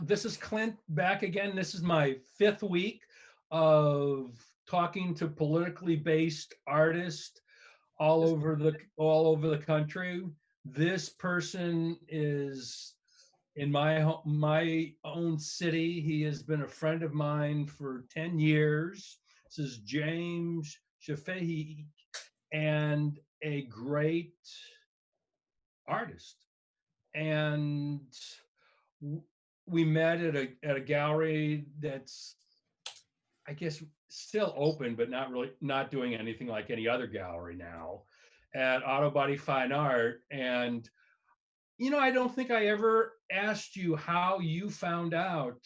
This is Clint back again. This is my 5th week of talking to politically based artists all over the country. This person is in my own city. He has been a friend of mine for 10 years. This is James Shefik, and a great artist. And we met at a gallery that's, I guess, still open, but not doing anything like any other gallery now, at Auto Body Fine Art. And I don't think I ever asked you how you found out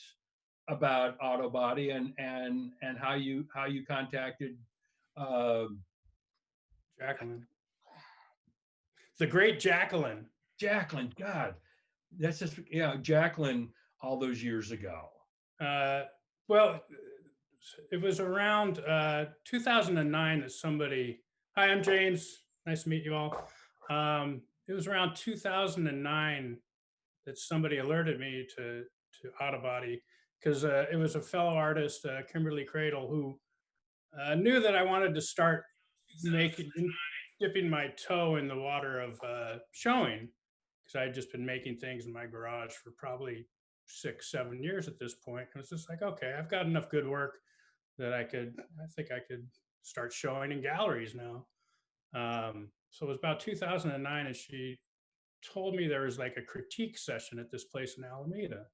about Auto Body, and how you contacted uh, Jacqueline. The great Jacqueline. Jacqueline. God, that's just, Jacqueline, all those years ago. Well, it was around 2009 that somebody. Hi, I'm James. Nice to meet you all. It was around 2009 that somebody alerted me to Auto Body, because it was a fellow artist, Kimberly Cradle, who knew that I wanted to start dipping my toe in the water of showing, because I had just been making things in my garage for probably 6-7 years at this point. And it's just like, okay, I've got enough good work that I think I could start showing in galleries now. So it was about 2009, and she told me there was like a critique session at this place in Alameda.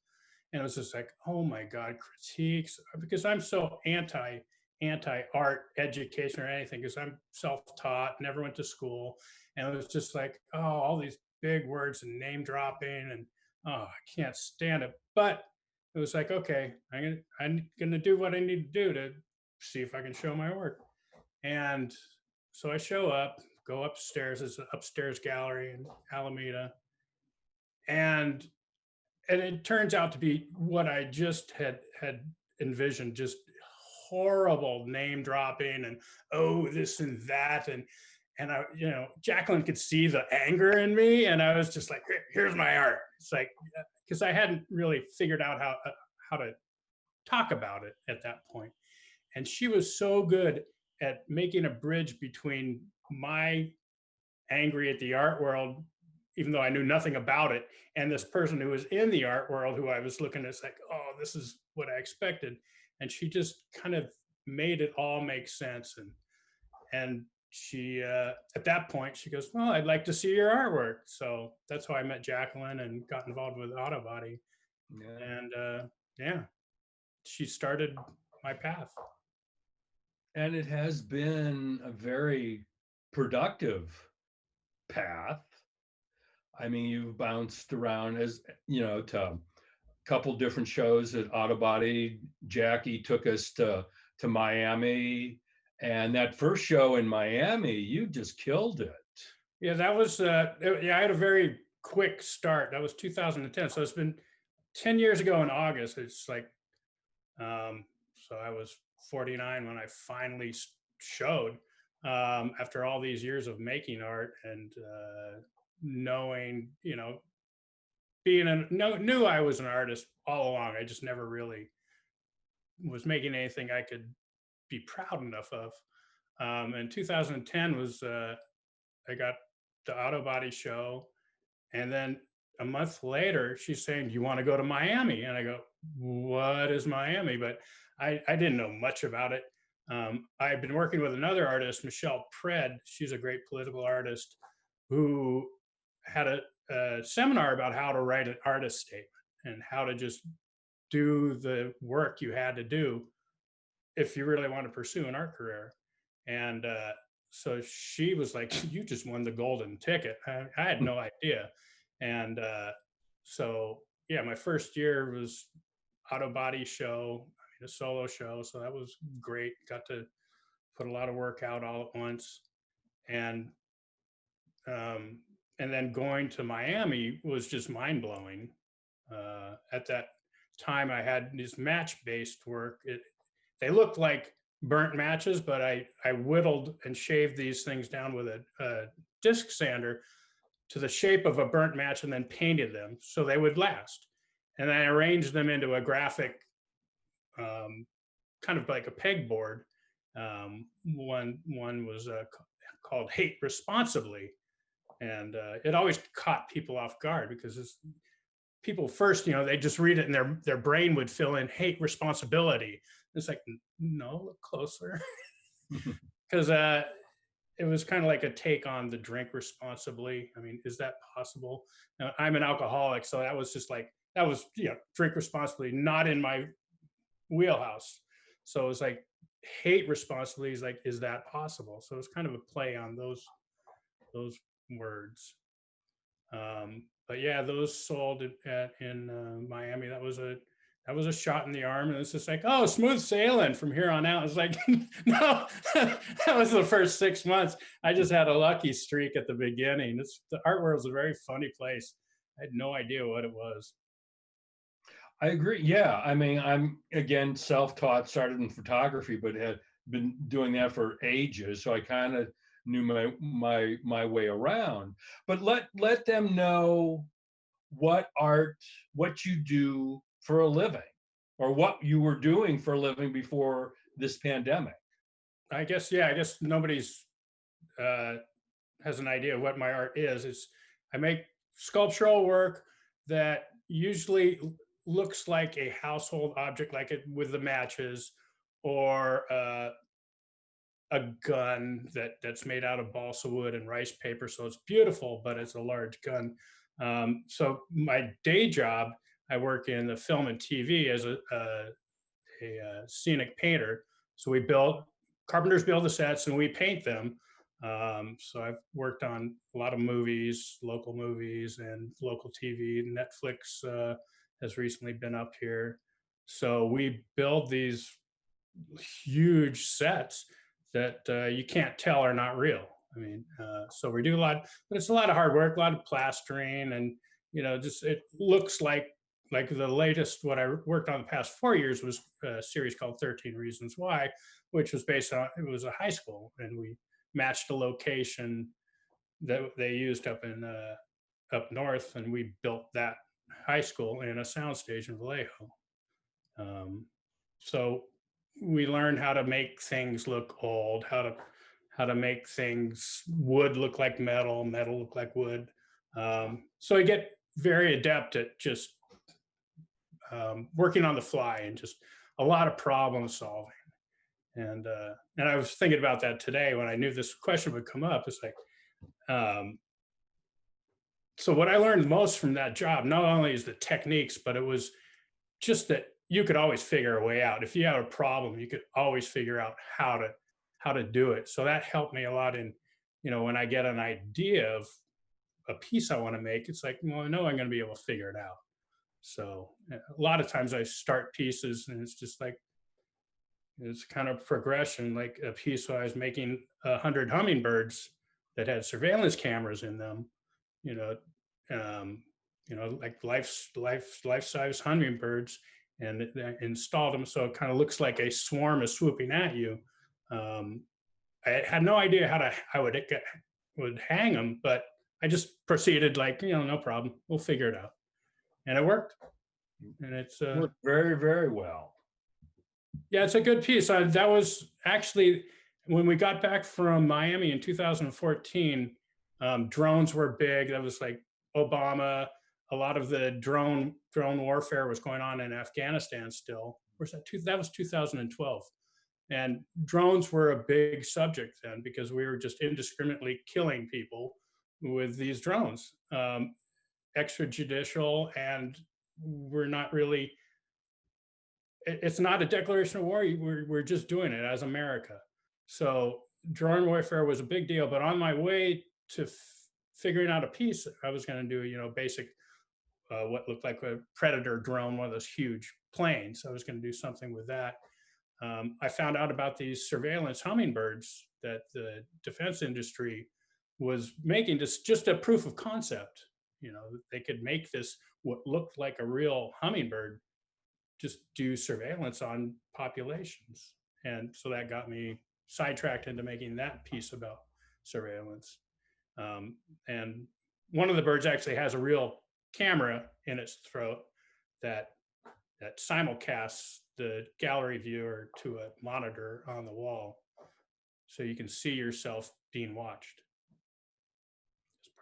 And it was just like, oh my God, critiques, because I'm so anti art education or anything, because I'm self-taught, never went to school. And it was just like, oh, all these big words and name dropping, and oh, I can't stand it. But it was like, okay, I'm gonna do what I need to do to see if I can show my work. And so I show up, go upstairs. It's an upstairs gallery in Alameda, and it turns out to be what I just had envisioned, just horrible name dropping and, oh, this and that. And I, Jacqueline could see the anger in me, and I was just like, here's my art. It's like, because I hadn't really figured out how to talk about it at that point. And she was so good at making a bridge between my angry at the art world, even though I knew nothing about it, and this person who was in the art world, who I was looking at, like, oh, this is what I expected. And she just kind of made it all make sense. And she, at that point, she goes, well, I'd like to see your artwork. So that's how I met Jacqueline and got involved with Auto Body. Yeah. And she started my path. And it has been a very productive path. I mean, you've bounced around, as to a couple different shows at Auto Body. Jackie took us to Miami, and that first show in Miami, you just killed it. Yeah, that was I had a very quick start. That was 2010, so it's been 10 years ago in August. It's like, so I was 49 when I finally showed, after all these years of making art and knowing, knew I was an artist all along. I just never really was making anything I could be proud enough of. And 2010 was, I got the Auto Body show. And then a month later, she's saying, do you want to go to Miami? And I go, what is Miami? But I didn't know much about it. I've been working with another artist, Michelle Pred. She's a great political artist who had a seminar about how to write an artist statement and how to just do the work you had to do if you really want to pursue an art career. And so she was like, you just won the golden ticket. I had no idea. And so, yeah, my first year was Auto Body show, a solo show. So that was great. Got to put a lot of work out all at once. And then going to Miami was just mind blowing. At that time, I had this match-based work. They looked like burnt matches, but I whittled and shaved these things down with a disc sander to the shape of a burnt match and then painted them so they would last. and I arranged them into a graphic, kind of like a pegboard. One was called "Hate Responsibly," and it always caught people off guard because people first, they just read it and their brain would fill in "hate responsibility." It's like, no, look closer, because it was kind of like a take on the "drink responsibly." I mean, is that possible? Now, I'm an alcoholic, so that was just like that was drink responsibly, not in my wheelhouse. So it was like hate responsibly is like, is that possible? So it's kind of a play on those words. But yeah, those sold in Miami. That was a shot in the arm, and it's just like, oh, smooth sailing from here on out. It's like, no, that was the first 6 months. I just had a lucky streak at the beginning. The art world is a very funny place. I had no idea what it was. I agree. Yeah. I mean, I'm again self-taught, started in photography, but had been doing that for ages. So I kind of knew my way around. But let them know what you do for a living, or what you were doing for a living before this pandemic. I guess, yeah, I guess nobody's uh, has an idea of what my art is. I make sculptural work that usually looks like a household object, like it with the matches, or a gun that's made out of balsa wood and rice paper. So it's beautiful, but it's a large gun. So my day job, I work in the film and TV as a scenic painter. So carpenters build the sets and we paint them. So I've worked on a lot of movies, local movies and local TV. Netflix has recently been up here. So we build these huge sets that you can't tell are not real. I mean, so we do a lot, but it's a lot of hard work, a lot of plastering, and just it looks like the latest. What I worked on the past 4 years was a series called 13 Reasons Why, which was based on it was a high school, and we matched a location that they used up north, and we built that high school in a soundstage in Vallejo. Um, so we learned how to make things look old, how to make things wood look like metal, metal look like wood. So I get very adept at just working on the fly and just a lot of problem solving. And I was thinking about that today when I knew this question would come up. It's like, so what I learned most from that job, not only is the techniques, but it was just that you could always figure a way out. If you have a problem, you could always figure out how to do it. So that helped me a lot in, when I get an idea of a piece I want to make, it's like, well, I know I'm going to be able to figure it out. So a lot of times I start pieces and it's just like, it's kind of progression, like a piece where I was making 100 hummingbirds that had surveillance cameras in them, you know, um, like life-size hummingbirds, and installed them so it kind of looks like a swarm is swooping at you. I had no idea how I would hang them, but I just proceeded like, no problem, we'll figure it out, and it worked. And it's Worked very, very well. yeah, it's a good piece. That was actually when we got back from Miami in 2014. Drones were big. That was like Obama. A lot of the drone warfare was going on in Afghanistan still. Where's that? That was 2012. And drones were a big subject then because we were just indiscriminately killing people with these drones, extrajudicial, and we're not really. It's not a declaration of war. We're just doing it as America. So drone warfare was a big deal. But on my way to figuring out a piece, I was going to do basic what looked like a Predator drone, one of those huge planes. I was going to do something with that. I found out about these surveillance hummingbirds that the defense industry was making, just a proof of concept. They could make this what looked like a real hummingbird, just do surveillance on populations. And so that got me sidetracked into making that piece about surveillance. And one of the birds actually has a real camera in its throat that simulcasts the gallery viewer to a monitor on the wall, so you can see yourself being watched.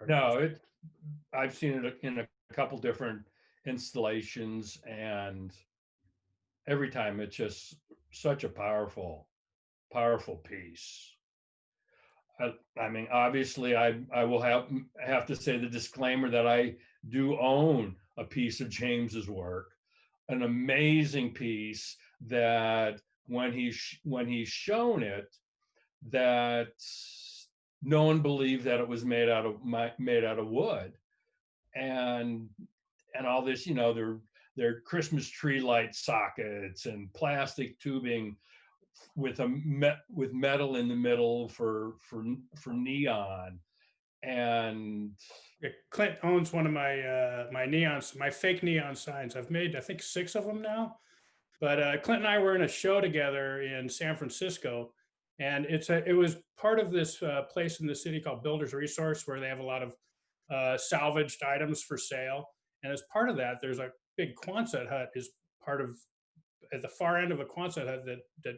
No, I've seen it in a couple different installations, and every time it's just such a powerful piece. I mean, obviously, I will have to say the disclaimer that I do own a piece of James's work, an amazing piece that when he's shown it, that no one believed that it was made out of wood, and all this, their Christmas tree light sockets and plastic tubing with with metal in the middle for neon. And Clint owns one of my my fake neon signs. I've made, I think, 6 of them now. But Clint and I were in a show together in San Francisco, and it was part of this place in the city called Builders Resource, where they have a lot of salvaged items for sale. And as part of that, there's a big Quonset hut is part of, at the far end of a Quonset hut that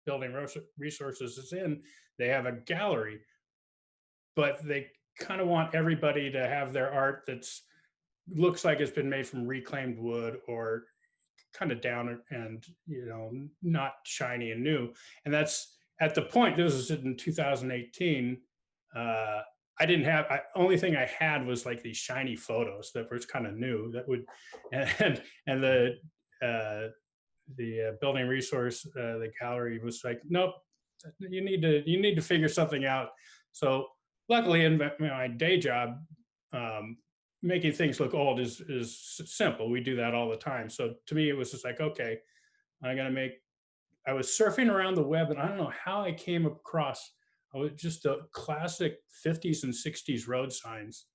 Building Resources is in. They have a gallery, but they kind of want everybody to have their art that's looks like it's been made from reclaimed wood, or kind of down and not shiny and new. And that's at the point, this was in 2018. I didn't have, only thing I had was like these shiny photos that was kind of new that would, and the building resource, the gallery was like, nope, you need to figure something out. So luckily in my day job, making things look old is simple. We do that all the time. So to me, it was just like, okay, I was surfing around the web, and I don't know how I came across just the classic 50s and 60s road signs,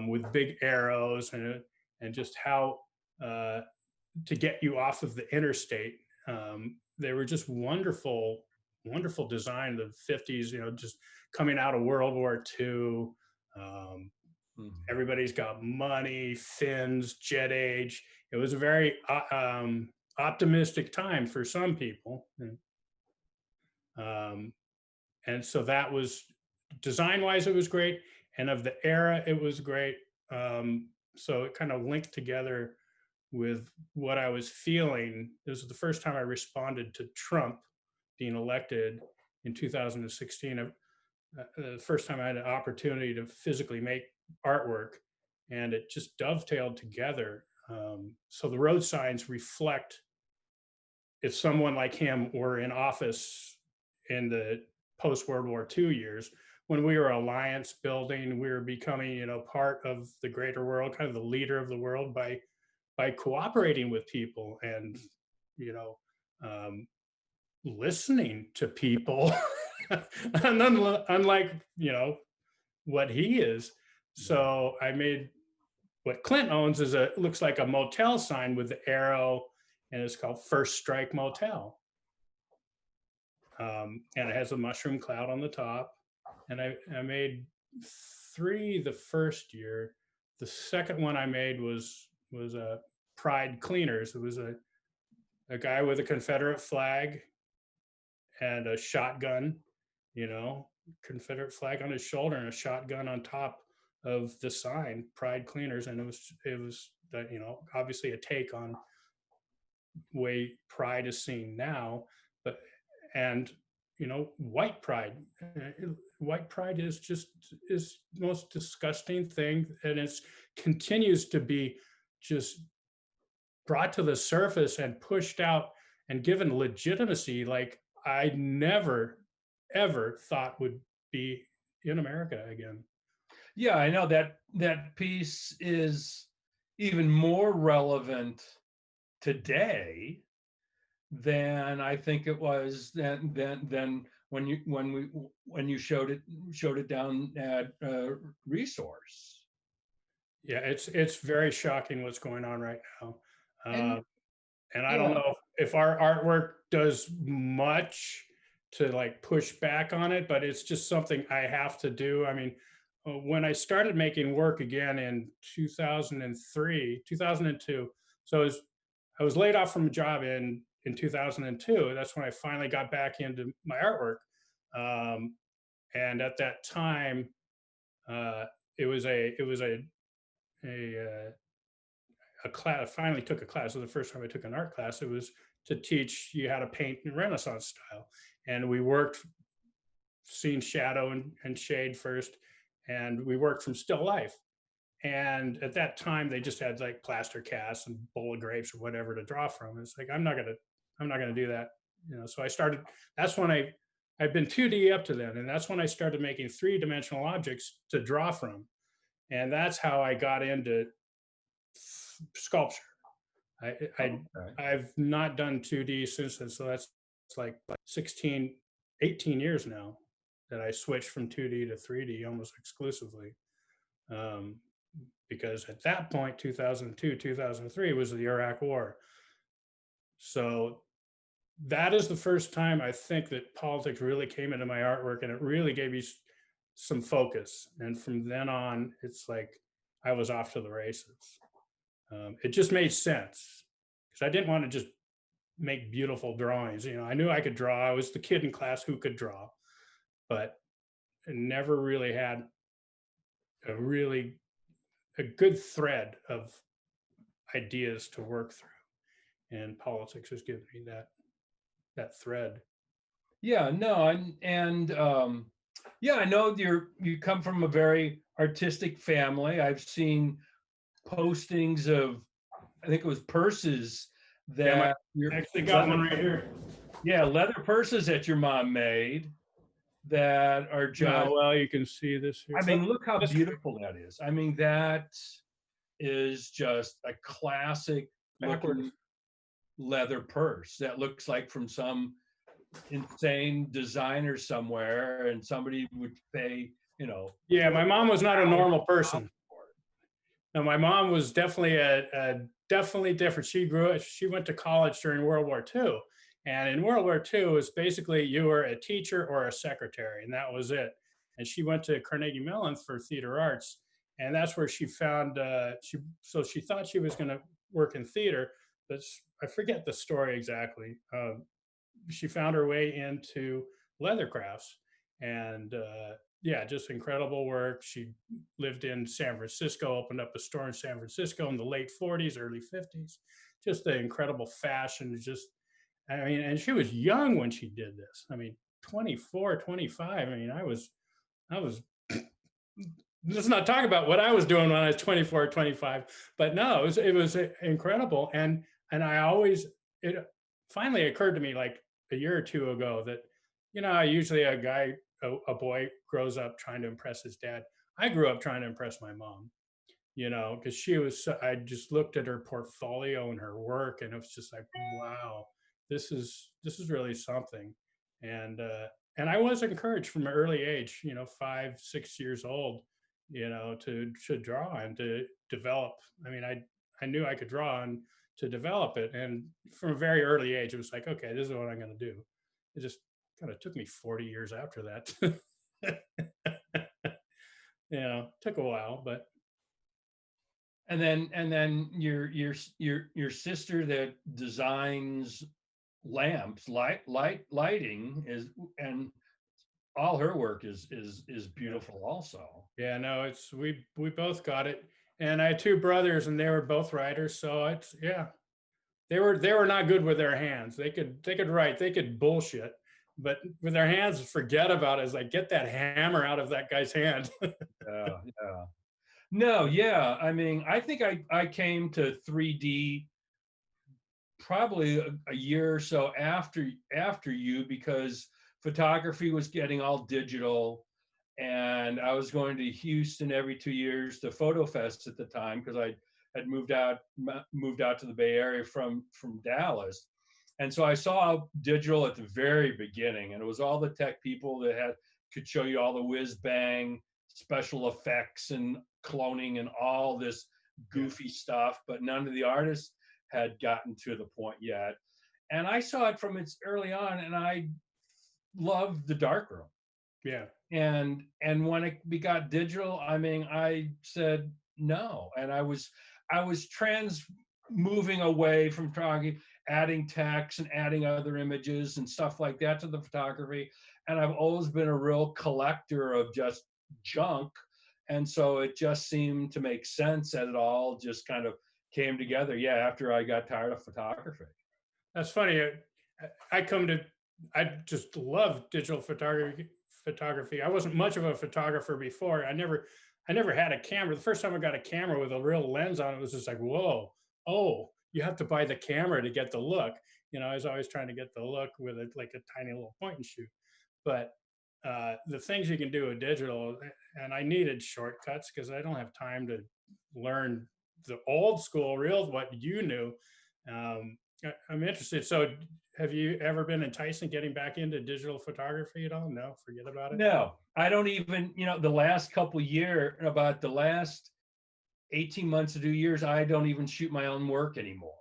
with big arrows and just how to get you off of the interstate. They were just wonderful design. The 50s, just coming out of World War II. Everybody's got money, fins, jet age. It was a very optimistic time for some people. And so that was, design-wise, it was great. And of the era, it was great. So it kind of linked together with what I was feeling. This was the first time I responded to Trump being elected in 2016. The first time I had an opportunity to physically make artwork, and it just dovetailed together. So the road signs reflect if someone like him were in office in the post-World War II years, when we were alliance building, we were becoming, part of the greater world, kind of the leader of the world by cooperating with people and, listening to people, unlike, what he is. So I made what Clint owns looks like a motel sign with the arrow, and it's called First Strike Motel. And it has a mushroom cloud on the top. And I made 3 the first year. The second one I made was a Pride Cleaners. It was a guy with a Confederate flag and a shotgun, Confederate flag on his shoulder and a shotgun on top of the sign, Pride Cleaners. And it was obviously a take on way Pride is seen now, and white pride. White pride is the most disgusting thing, and it continues to be just brought to the surface and pushed out and given legitimacy like I never ever thought would be in America again. Yeah, I know that piece is even more relevant today than I think it was then when you showed it down at Resource. Yeah, it's very shocking what's going on right now. And I don't Yeah. know if our artwork does much to like push back on it, but it's just something I have to do. I mean, when I started making work again in 2002, So I was laid off from a job in 2002. That's when I finally got back into my artwork. Um, and at that time, uh, it was a a class. I finally took a class. So the first time I took an art class, it was to teach you how to paint in Renaissance style. And we worked scene shadow and shade first, and we worked from still life. And at that time, they just had like plaster casts and bowl of grapes or whatever to draw from. It's like I'm not gonna do that. So I started. That's when I'd been 2D up to then, and that's when I started making three-dimensional objects to draw from, and that's how I got into sculpture. I, I Okay. I've not done 2D since then, so that's like 16, 18 years now that I switched from 2D to 3D almost exclusively. Um, because at that point, 2002, 2003 was the Iraq War. So that is the first time I think that politics really came into my artwork, and it really gave me some focus. And from then on, it's like I was off to the races. It just made sense because I didn't want to just make beautiful drawings. I knew I could draw. I was the kid in class who could draw, but I never really had a really a good thread of ideas to work through. And politics has given me that thread. Yeah, no, and yeah, I know you come from a very artistic family. I've seen postings of, I think it was purses Yeah, that I your actually got leather, one right here. yeah, leather purses that your mom made that are No, just, well, you can see this here. I mean, look how This beautiful that is. I mean, that is just a classic backwards. looking leather purse that looks like from some insane designer somewhere, and somebody would pay, Yeah, my mom was not a normal $4,000 person. for it. No, my mom was definitely a definitely different. She went to college during World War II. And in World War II, it was basically you were a teacher or a secretary, and that was it. And she went to Carnegie Mellon for theater arts, and that's where she found she thought she was going to work in theater, but I forget the story exactly. She found her way into leather crafts, and yeah, just incredible work. She lived in San Francisco, opened up a store in San Francisco in the late 40s, early 50s. Just the incredible fashion. I mean, and she was young when she did this. I mean, 24, 25. I mean, I was, let's not talk about what I was doing when I was 24, 25. But no, it was incredible. And it finally occurred to me like a year or two ago that, usually a boy grows up trying to impress his dad. I grew up trying to impress my mom, because I just looked at her portfolio and her work, and it was just like, wow, this is really something. And, and I was encouraged from an early age, 5, 6 years old, to draw and to develop. I mean, I knew I could draw and to develop it. And from a very early age, it was like, okay, this is what I'm going to do. It just kind of took me 40 years after that. Took a while, but And then your sister that designs lamps, lighting is, and all her work is yeah. beautiful also. Yeah, no, it's we both got it. And I had two brothers and they were both writers, so it's yeah. They were not good with their hands. They could write, they could bullshit, but with their hands, forget about it. It's like get that hammer out of that guy's hand. Yeah, yeah. No, yeah. I mean, I think I came to 3D probably a year or so after you, because photography was getting all digital, and I was going to Houston every 2 years to Photo Fest at the time, because I had moved out to the Bay Area from Dallas. And so I saw digital at the very beginning, and it was all the tech people that could show you all the whiz bang special effects and cloning and all this goofy stuff, but none of the artists had gotten to the point yet. And I saw it from its early on, and I loved the darkroom. Yeah. And when it got digital, I mean, I said no, and I was moving away from photography, adding text and adding other images and stuff like that to the photography. And I've always been a real collector of just junk. And so it just seemed to make sense that it all just kind of came together. Yeah, after I got tired of photography. That's funny. I come to, I just love digital photography. Photography. I wasn't much of a photographer before. I never had a camera. The first time I got a camera with a real lens on it was just like, whoa, oh, you have to buy the camera to get the look. You know, I was always trying to get the look with it, like a tiny little point and shoot. But the things you can do with digital, and I needed shortcuts because I don't have time to learn the old school, real what you knew. I'm interested. So, have you ever been enticed in getting back into digital photography at all? No, forget about it. No, I don't even, the last couple about the last 18 months to 2 years, I don't even shoot my own work anymore.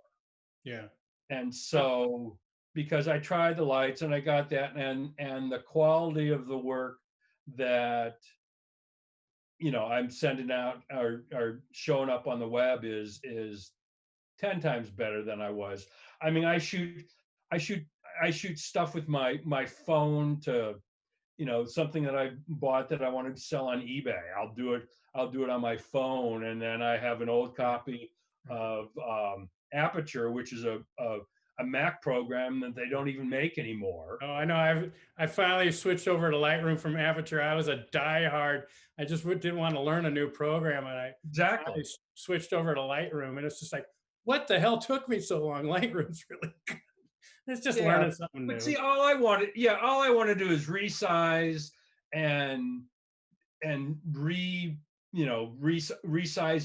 Yeah. And so, because I tried the lights and I got that, and the quality of the work that I'm sending out or showing up on the web is 10 times better than I was. I mean, I shoot I shoot stuff with my phone to, something that I bought that I wanted to sell on eBay. I'll do it on my phone, and then I have an old copy of Aperture, which is a Mac program that they don't even make anymore. Oh, I know. I finally switched over to Lightroom from Aperture. I was a diehard. I just didn't want to learn a new program, and I Exactly. finally switched over to Lightroom. And it's just like, what the hell took me so long? Lightroom's really good. It's just Yeah, learning something but new. see, all I want to do is resize and resize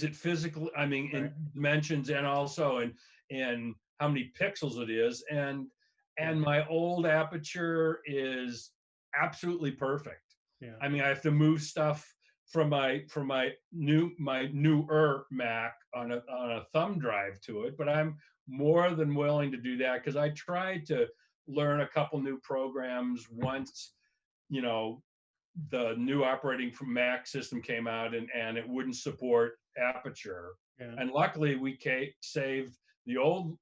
it physically. I mean, Right. in dimensions, and also in how many pixels it is. And my old Aperture is absolutely perfect. Yeah. I mean, I have to move stuff from my newer Mac on a thumb drive to it, but I'm more than willing to do that because I tried to learn a couple new programs once, you know, the new operating from Mac system came out, and it wouldn't support Aperture. Yeah. And luckily we saved the old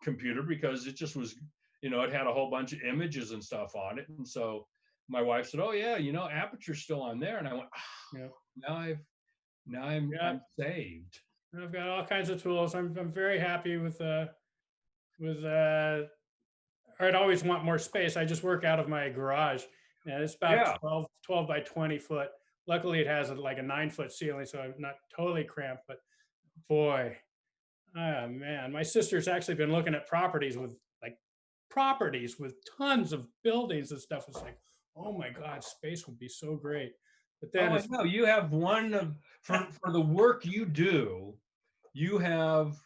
computer because it just was, it had a whole bunch of images and stuff on it. And so my wife said, "Oh yeah, Aperture's still on there." And I went, "Oh, Yeah. I'm saved." I've got all kinds of tools. I'm very happy with I'd always want more space. I just work out of my garage, and it's about Yeah. 12 by 20 foot. Luckily, it has like a 9 foot ceiling, so I'm not totally cramped. But boy, oh man, my sister's actually been looking at properties with tons of buildings and stuff. It's like, oh my God, space would be so great. But then Oh, I it's know. You have for the work you do, you have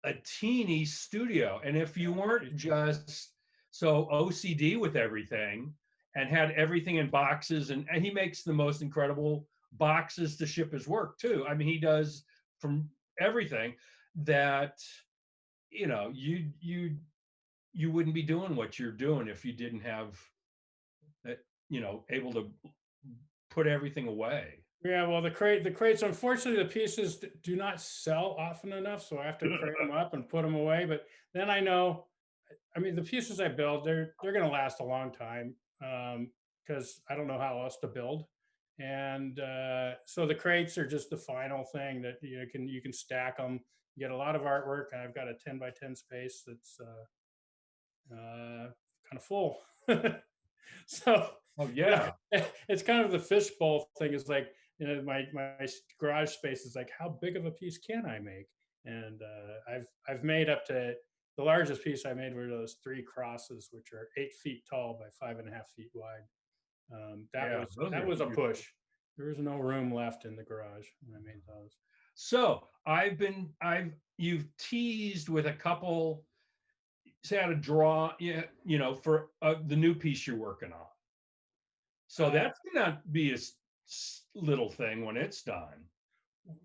a teeny studio. And if you weren't just so OCD with everything and had everything in boxes, and he makes the most incredible boxes to ship his work too. I mean, he does from everything that, you wouldn't be doing what you're doing if you didn't have that, able to put everything away. yeah, well, the crates. Unfortunately, the pieces do not sell often enough, so I have to crate them up and put them away. But then I know, I mean, the pieces I build, they're going to last a long time because I don't know how else to build. And so the crates are just the final thing that you can stack them. You get a lot of artwork, and I've got a 10 by 10 space that's kind of full. So Oh yeah. it's kind of the fishbowl thing. Is like, my garage space is like, how big of a piece can I make? And I've made up to, the largest piece I made were those 3 crosses, which are 8 feet tall by 5.5 feet wide. Yeah, those That are was a huge. push. There was no room left in the garage when I made those. So you've teased with a couple, say, how to draw, for the new piece you're working on. So that's gonna be a little thing when it's done.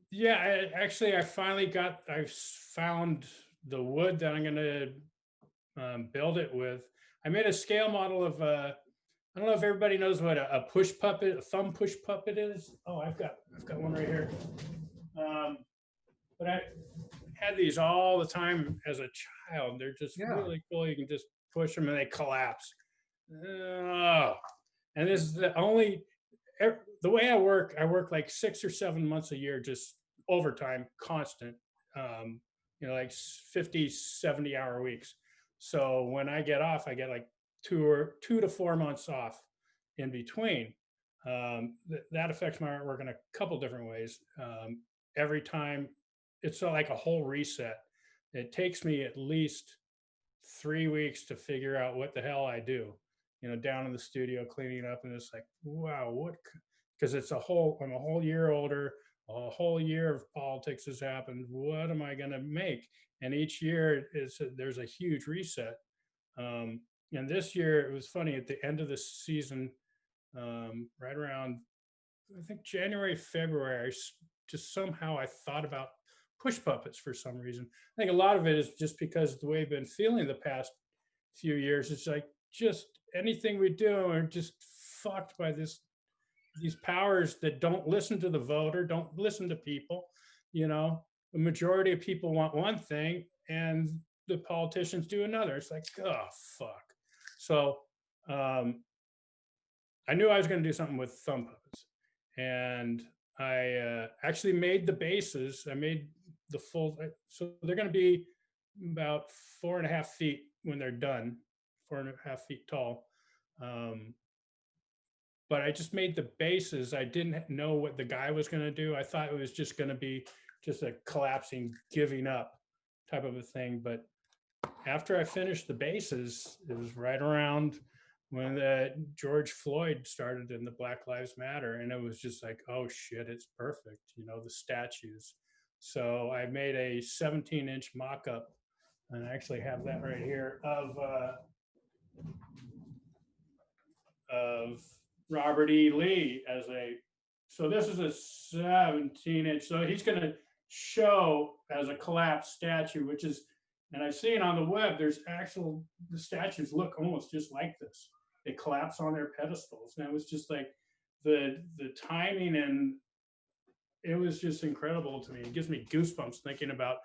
Yeah, I found the wood that I'm going to build it with. I made a scale model of I don't know if everybody knows what a push puppet, a thumb push puppet is. Oh, I've got one right here. But I had these all the time as a child. They're just Yeah. really cool. You can just push them and they collapse. Oh, and this is the only, the way I work like 6 or 7 months a year, just overtime, constant, like 50, 70-hour weeks. So when I get off, I get like 2 to 4 months off in between. That affects my artwork in a couple different ways. Every time it's like a whole reset. It takes me at least 3 weeks to figure out what the hell I do, down in the studio cleaning up. And it's like, wow, because I'm a whole year older, a whole year of politics has happened. What am I going to make? And each year there's a huge reset. And this year it was funny at the end of the season, right around, I think January, February, just somehow I thought about push puppets for some reason. I think a lot of it is just because the way I've been feeling the past few years. It's like just anything we do are just fucked by these powers that don't listen to the voter, don't listen to people. The majority of people want one thing and the politicians do another. It's like, oh fuck. So I knew I was going to do something with thumb puppets, and I actually made the bases. I made the full, so they're going to be about 4.5 feet when they're done, 4.5 feet tall. But I just made the bases. I didn't know what the guy was going to do. I thought it was just going to be just a collapsing, giving up type of a thing. But after I finished the bases, it was right around when George Floyd started in the Black Lives Matter. And it was just like, oh shit, it's perfect. The statues. So I made a 17-inch mock-up, and I actually have that right here of Robert E. Lee so this is a 17-inch. So he's going to show as a collapsed statue, which is, and I've seen on the web, the statues look almost just like this. They collapse on their pedestals. And it was just like the timing, and it was just incredible to me. It gives me goosebumps thinking about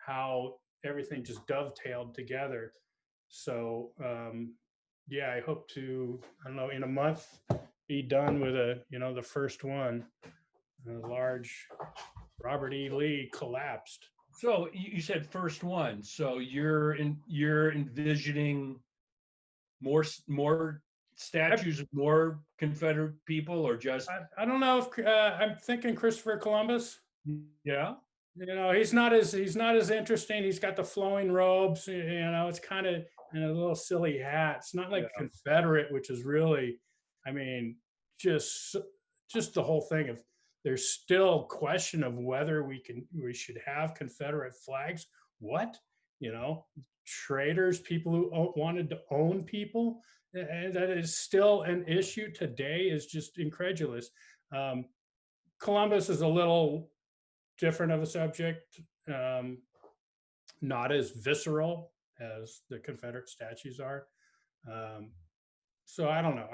how everything just dovetailed together. So yeah, I hope to, I don't know, in a month be done with the first one, a large Robert E. Lee collapsed. So you said first one. So you're envisioning more statues of more Confederate people, or just? I don't know if I'm thinking Christopher Columbus. Yeah. He's not as interesting. He's got the flowing robes. It's kind of, and a little silly hat. It's not like Confederate, which is really, I mean, just the whole thing of, there's still question of whether we should have Confederate flags. What? Traitors, people who wanted to own people, and that is still an issue today, is just incredulous. Columbus is a little different of a subject, not as visceral as the Confederate statues are. So I don't know.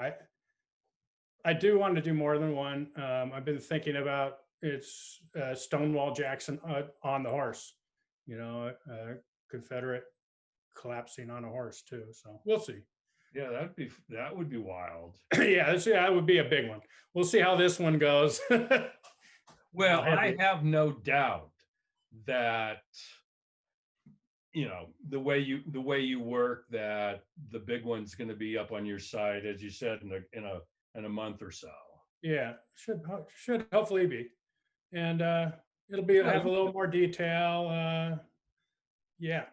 I do want to do more than one. I've been thinking about Stonewall Jackson on the horse, Confederate collapsing on a horse too. So we'll see. Yeah, that would be wild. Yeah, that would be a big one. We'll see how this one goes. Well, I have no doubt that the way you work, that the big one's going to be up on your site, as you said, in a month or so. Yeah, should hopefully be, and it'll have a little more detail. Yeah,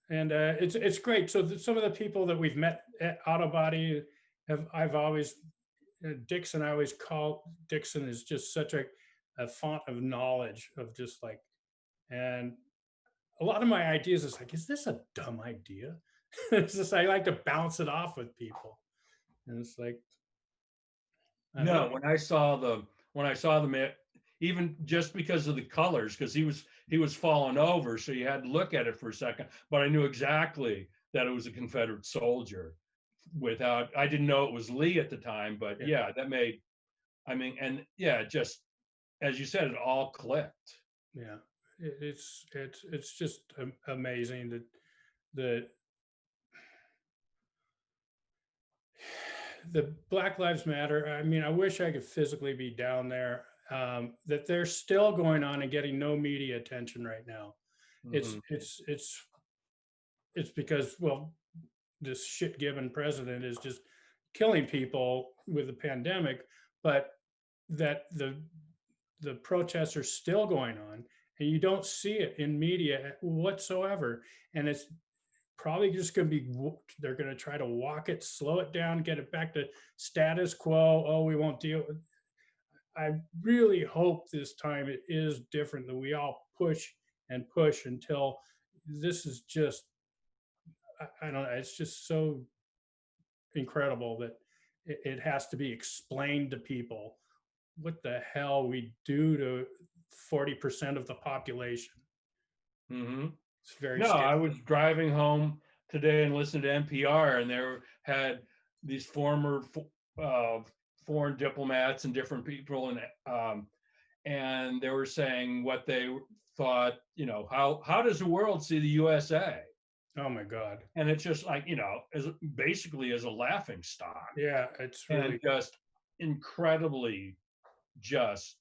and it's great. So some of the people that we've met at Autobody I've always Dixon. I always call Dixon is just such a font of knowledge of just like, and a lot of my ideas is like, is this a dumb idea? It's just, I like to bounce it off with people, and it's like, no. When I saw them, even just because of the colors, because he was falling over, so you had to look at it for a second. But I knew exactly that it was a Confederate soldier. I didn't know it was Lee at the time, but yeah, that made, I mean, and yeah, just as you said, it all clicked. Yeah, it's just amazing that the the Black Lives Matter. I mean, I wish I could physically be down there. That they're still going on and getting no media attention right now. It's Mhm. it's it's it's because, well, this shit given president is just killing people with the pandemic, but that the protests are still going on and you don't see it in media whatsoever. And it's probably just going to be, they're going to try to walk it, slow it down, get it back to status quo. Oh, we won't deal with. I really hope this time it is different, that we all push and push until this is just, I don't know, it's just so incredible that it has to be explained to people what the hell we do to 40% of the population. Mhm. It's very No, scary. I was driving home today and listened to NPR, and they had these former uh, foreign diplomats and different people, and they were saying what they thought. How does the world see the USA? Oh my God. And it's just like, as basically as a laughing stock, Yeah, it's and really, just incredibly just.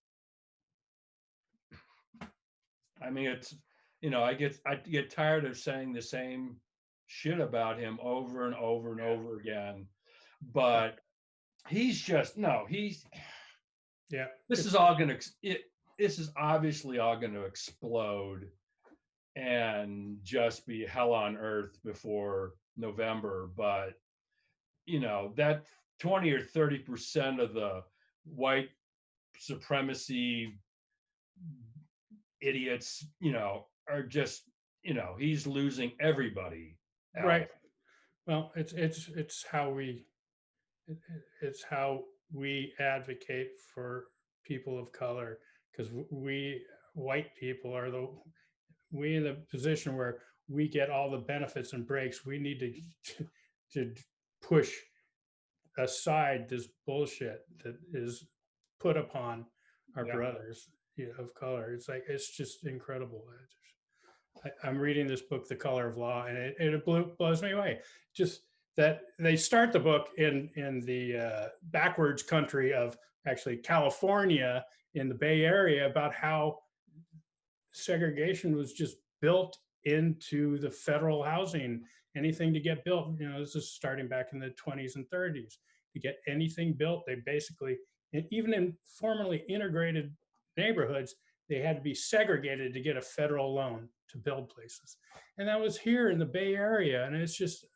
I mean, it's I get tired of saying the same shit about him over and over and yeah, over again. But he's just no, he's yeah. this is It's, all gonna this is obviously all gonna explode and just be hell on earth before November. But that 20 or 30% of the white supremacy idiots, are just, he's losing everybody else. right. Well, it's how we, it's how we advocate for people of color, because we white people are we in the position where we get all the benefits and breaks. We need to push aside this bullshit that is put upon our Yeah. brothers, of color. It's like, it's just incredible. I'm reading this book, The Color of Law, and it blows me away. Just that they start the book in the backwards country of actually California, in the Bay Area, about how segregation was just built into the federal housing. Anything to get built, this is starting back in the 20s and 30s. To get anything built, they basically, even in formerly integrated neighborhoods, they had to be segregated to get a federal loan to build places. And that was here in the Bay Area. And it's just,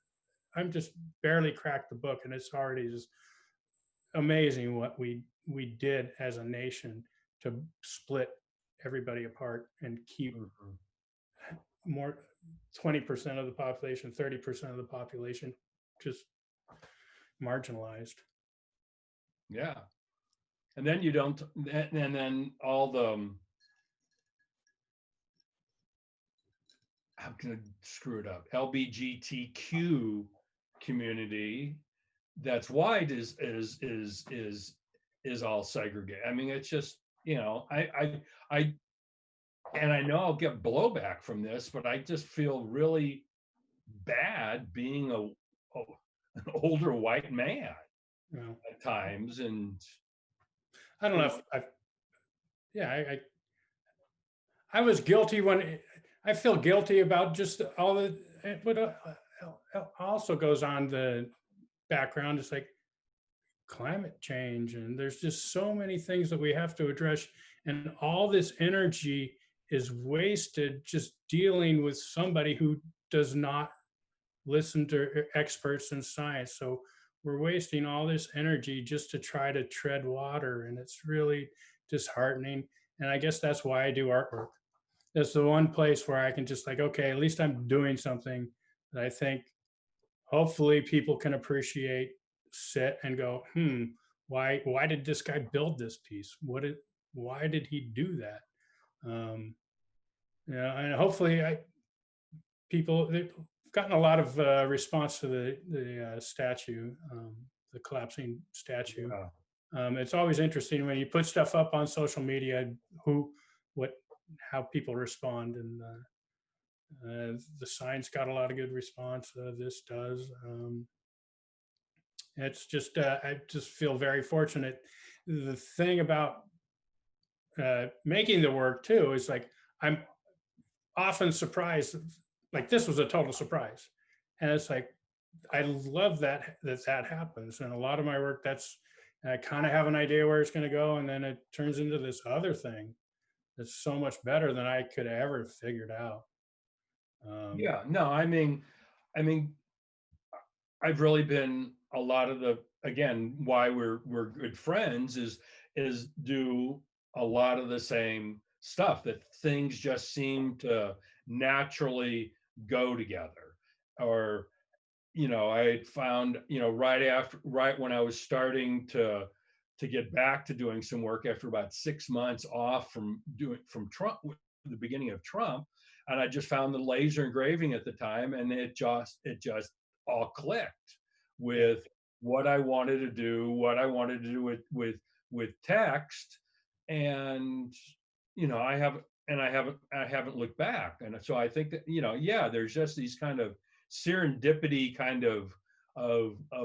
I'm just barely cracked the book, and it's already just amazing what we did as a nation to split everybody apart and keep Mhm. more 20% of the population, 30% of the population just marginalized. Yeah. And then you don't, and then all the, I'm gonna screw it up, LBGTQ community that's white is all segregated. I mean, it's just, I and I know I'll get blowback from this, but I just feel really bad being an older white man You know, at times, and I don't you know know, if I, yeah, I was guilty when I feel guilty about just all the, but also goes on the background. It's like climate change, and there's just so many things that we have to address, and all this energy is wasted just dealing with somebody who does not listen to experts in science. So we're wasting all this energy just to try to tread water, and it's really disheartening. And I guess that's why I do artwork. That's the one place where I can just like, okay, at least I'm doing something that I think hopefully people can appreciate, sit and go, why did this guy build this piece? Why did he do that? And hopefully people, they've gotten a lot of response to the statue, the collapsing statue. yeah. It's always interesting when you put stuff up on social media, who, what how people respond. And the signs got a lot of good response. This does. It's just I just feel very fortunate. The thing about making the work too is like I'm often surprised. Like this was a total surprise, and it's like I love that happens. And a lot of my work, that's I kind of have an idea where it's going to go, and then it turns into this other thing that's so much better than I could have ever figured out. Yeah, no, I mean, I've really been a lot of the, again, why we're good friends is do a lot of the same stuff, that things just seem to naturally go together. Or, I found, right when I was starting to get back to doing some work after about 6 months off from Trump, the beginning of Trump, and I just found the laser engraving at the time, and it just all clicked Yeah, with what I wanted to do, with text. And I haven't looked back. And so I think that, yeah, there's just these kind of serendipity kind of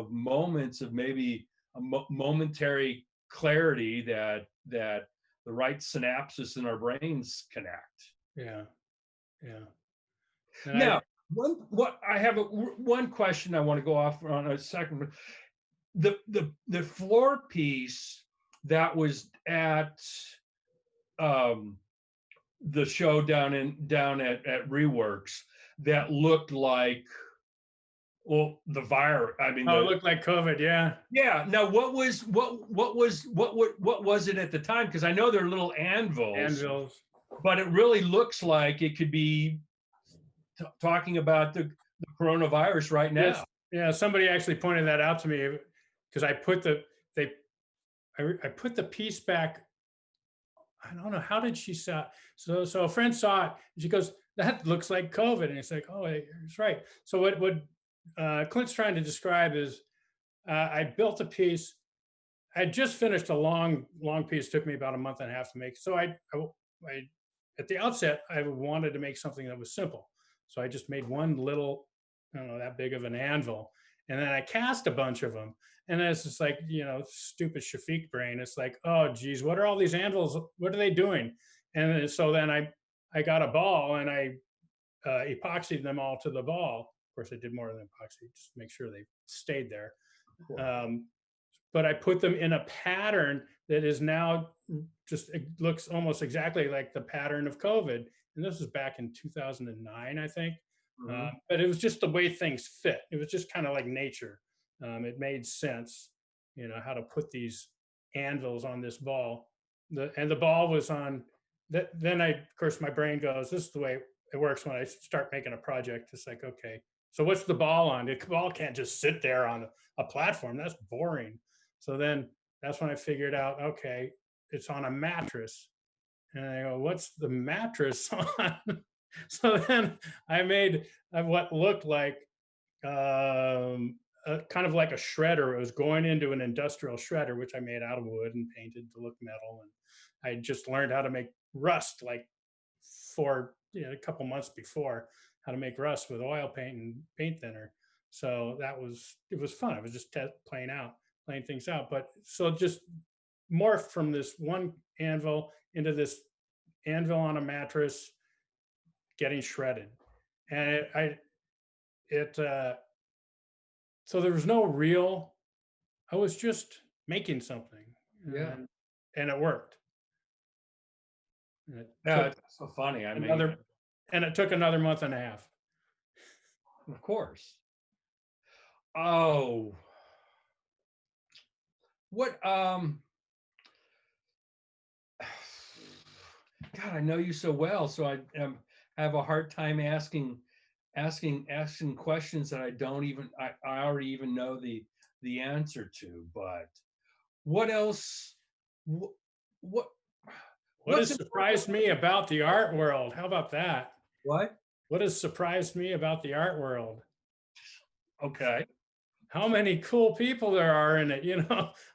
moments of maybe a momentary clarity that the right synapses in our brains connect. yeah, yeah. And I Now, one question I want to go off on a second. The floor piece that was at um, the show down at Reworks, that looked like, well, the virus. I mean, oh, it looked like COVID. Yeah, yeah. Now, what was it at the time? Because I know they're little anvils, anvils. but it really looks like it could be talking about the coronavirus right now. Yes, yeah. Somebody actually pointed that out to me because they I put the piece back. I don't know how did she saw it. So a friend saw it. And she goes, "That looks like COVID," and it's like, "Oh, it's right." So what Clint's trying to describe is I built a piece. I just finished a long piece. Took me about a month and a half to make. So I at the outset I wanted to make something that was simple. So I just made one little, I don't know, that big of an anvil, and then I cast a bunch of them. And then it's just like, stupid Shefik brain. It's like, oh geez, what are all these anvils? What are they doing? And so then I got a ball and I epoxied them all to the ball. Of course, I did more than epoxy just to make sure they stayed there. Cool. But I put them in a pattern that is now just, it looks almost exactly like the pattern of COVID. And this was back in 2009, I think. Mhm. But it was just the way things fit. It was just kind of like nature. It made sense, how to put these anvils on this ball. And the ball was on that. Then of course, my brain goes, this is the way it works when I start making a project. It's like, okay, so what's the ball on? The ball can't just sit there on a platform. That's boring. So then that's when I figured out, okay, it's on a mattress. And I go, what's the mattress on? So then I made what looked like kind of like a shredder. It was going into an industrial shredder, which I made out of wood and painted to look metal. And I just learned how to make rust like for a couple months before, how to make rust with oil paint and paint thinner. So it was fun. I was just playing things out. But so just morphed from this one anvil into this anvil on a mattress getting shredded. And so there was no real, I was just making something, Yeah. and it worked. And it Yeah, took it's so funny. I mean, another, and it took another month and a half. of course. Oh, what God, I know you so well, so I have a hard time asking questions that I already even know the answer to. But what else? What what What what's has surprised me about the art world? How about that? what? What has surprised me about the art world? Okay. How many cool people there are in it.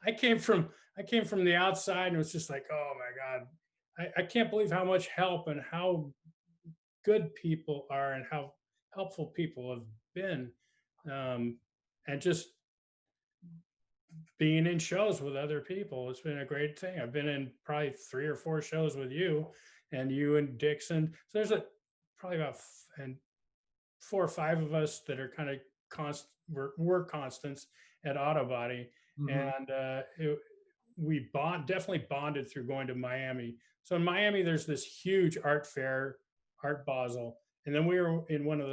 I came from the outside and it was just like, oh my God. I can't believe how much help and how good people are and how helpful people have been. Um, and just being in shows with other people, it's been a great thing. I've been in probably 3 or 4 shows with you and you and Dixon. So there's probably about and 4 or 5 of us that are kind of we're constants at Autobody. Mhm. And we definitely bonded through going to Miami. So in Miami, there's this huge art fair, Art Basel, and then we were in one of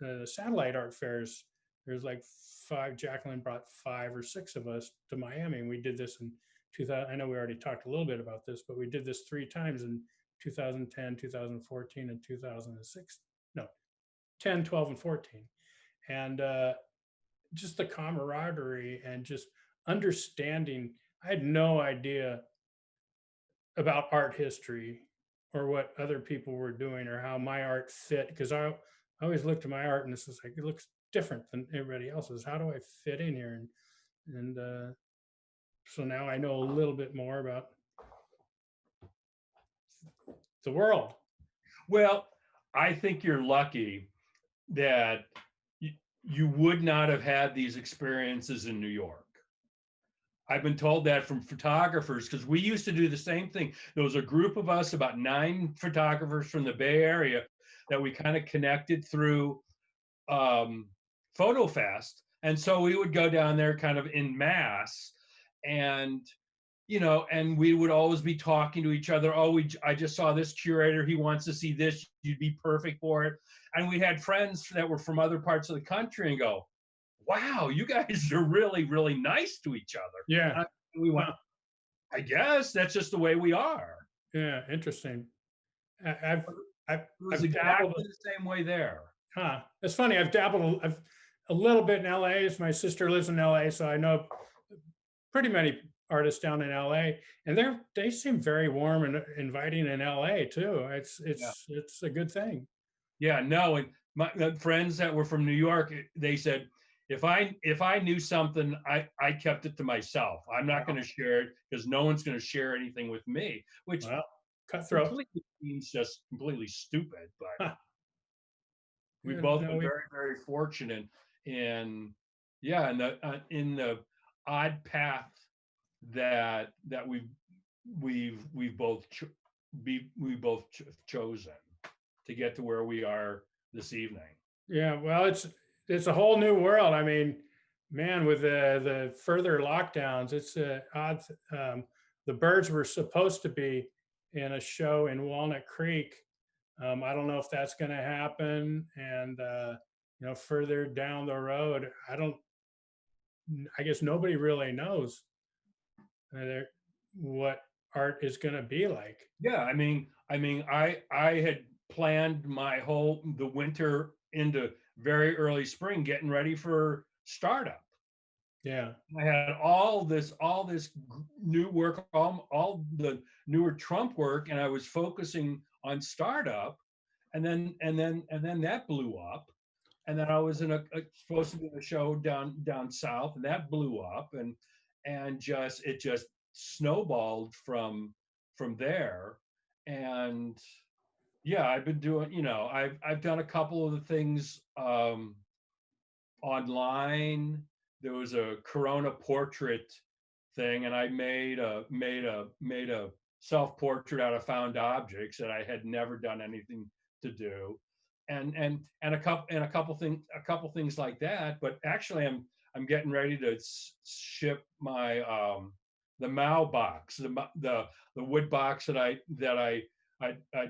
the satellite art fairs. There's like 5. Jacqueline brought 5 or 6 of us to Miami, and we did this in 2000. I know we already talked a little bit about this, but we did this 3 times in 2010, 2014, and 2006. No, 10, 12, and 14. And just the camaraderie and just understanding. I had no idea about art history or what other people were doing or how my art fit, because I always looked at my art and this is like, it looks different than everybody else's. How do I fit in here? And so now I know a little bit more about the world. Well, I think you're lucky that you would not have had these experiences in New York. I've been told that from photographers because we used to do the same thing. There was a group of us, about 9 photographers from the Bay Area, that we kind of connected through Photo Fest. And so we would go down there kind of in mass, and and we would always be talking to each other. Oh, I just saw this curator. He wants to see this. You'd be perfect for it. And we had friends that were from other parts of the country and go, wow, you guys are really, really nice to each other. Yeah. And we went, Huh. I guess that's just the way we are. Yeah. Interesting. I've It was I've dabbled. exactly the same way there. Huh. It's funny. I've dabbled. I've a little bit in LA. As my sister lives in LA, so I know pretty many artists down in LA, and they seem very warm and inviting in LA too. Yeah. It's a good thing. Yeah, no, and my friends that were from New York, they said, if I knew something, I kept it to myself. I'm not going to share it because no one's going to share anything with me, which Well, cutthroat. completely seems just completely stupid. But Huh. we've Yeah, both no, been very, very fortunate in, yeah, in the odd path that we've both chosen to get to where we are this evening. yeah. Well, it's a whole new world. I mean, man, with the further lockdowns, it's odd. The Birds were supposed to be in a show in Walnut Creek. I don't know if that's going to happen. And further down the road, I guess nobody really knows what art is going to be like. Yeah, I had planned the winter into very early spring, getting ready for startup. Yeah. I had all this new work, all the newer Trump work, and I was focusing on startup, and then that blew up, and then I was supposed to be in a show down south, and that blew up, and it just snowballed from there. And yeah, I've been doing, I've done a couple of the things online. There was a Corona portrait thing, and I made a self-portrait out of found objects that I had never done anything to do, and a couple things like that. But actually, I'm getting ready to ship my the Mao box, the wood box that I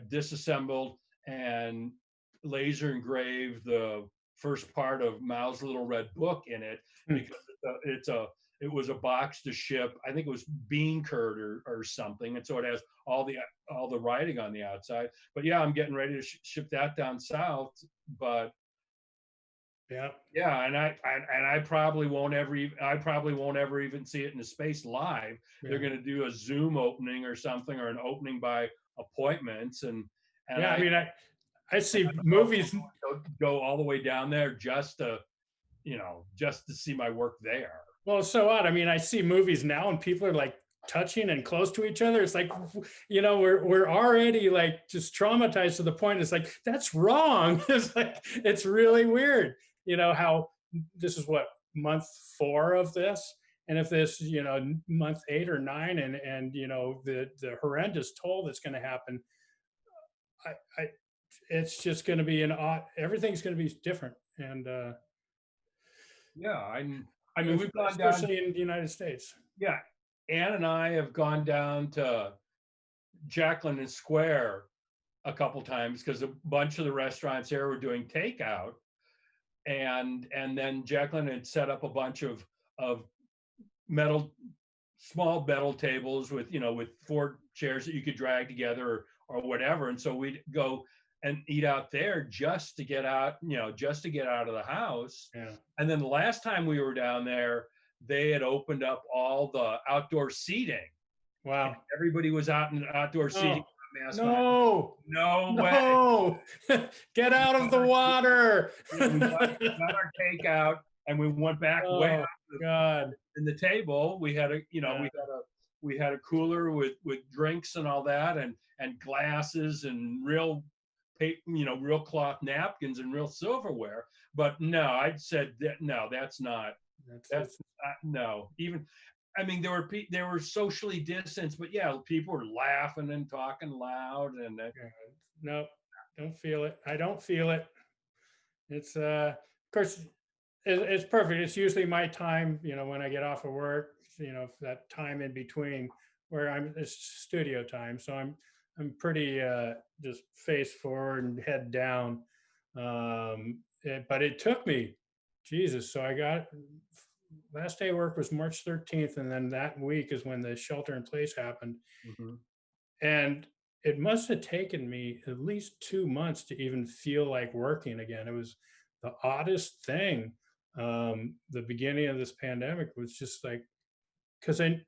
disassembled and laser engraved the first part of Mao's Little Red Book in it, because it was a box to ship. I think it was bean curd or something, and so it has all the writing on the outside. But yeah, I'm getting ready to ship that down south. But yeah, and I probably won't ever even see it in the space live. Yeah. They're going to do a Zoom opening or something, or an opening by appointments, and yeah. I see movies go all the way down there just to see my work there. Well, so odd. I mean, I see movies now, and people are like touching and close to each other. It's like, we're already like just traumatized to the point. It's like, that's wrong. It's like, it's really weird, how this is what, month 4 of this. And if this, month 8 or 9, and the horrendous toll that's going to happen, I it's just going to be everything's going to be different. And Yeah, I mean, we've gone down. especially in the United States. Yeah, Ann and I have gone down to Jacqueline and Square a couple times because a bunch of the restaurants there were doing takeout, and then Jacqueline had set up a bunch of metal small metal tables with with 4 chairs that you could drag together or whatever, and so we'd go and eat out there just to get out, just to get out of the house. Yeah. And then the last time we were down there, they had opened up all the outdoor seating. Wow. Everybody was out in outdoor seating. No, no way. Get out of the water. We got our takeout and we went back way out God. in the table. We had we had a cooler with drinks and all that, and glasses and real real cloth napkins and real silverware. But no, I'd said that no, that's not no. Even I mean, there were socially distanced, but yeah, people were laughing and talking loud, and no, don't feel it. I don't feel it. It's of course it's perfect. It's usually my time, when I get off of work, that time in between where it's studio time, so I'm pretty just face forward and head down. But it took me, Jesus. So I got last day of work was March 13th, and then that week is when the shelter in place happened. mm-hmm. And it must have taken me at least 2 months to even feel like working again. It was the oddest thing. The beginning of this pandemic was just like, because I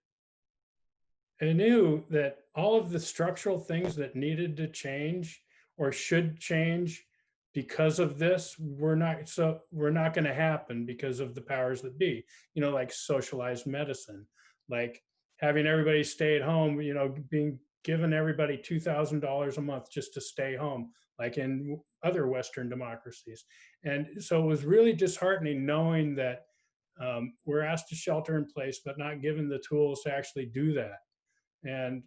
knew that all of the structural things that needed to change or should change because of this were not going to happen because of the powers that be, like socialized medicine, like having everybody stay at home, being given everybody $2,000 a month just to stay home, like in other Western democracies. And so it was really disheartening knowing that we're asked to shelter in place, but not given the tools to actually do that. And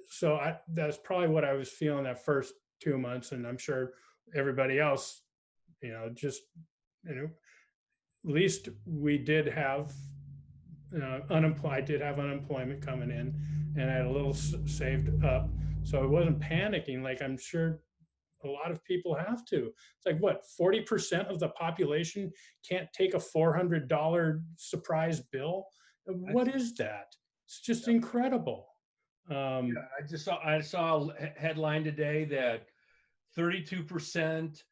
so that's probably what I was feeling that first 2 months. And I'm sure everybody else, just, at least we did have unemployment coming in, and I had a little saved up. So I wasn't panicking like I'm sure a lot of people have to. It's like, what, 40% of the population can't take a $400 surprise bill? What is that? It's just incredible. I saw a headline today that 32%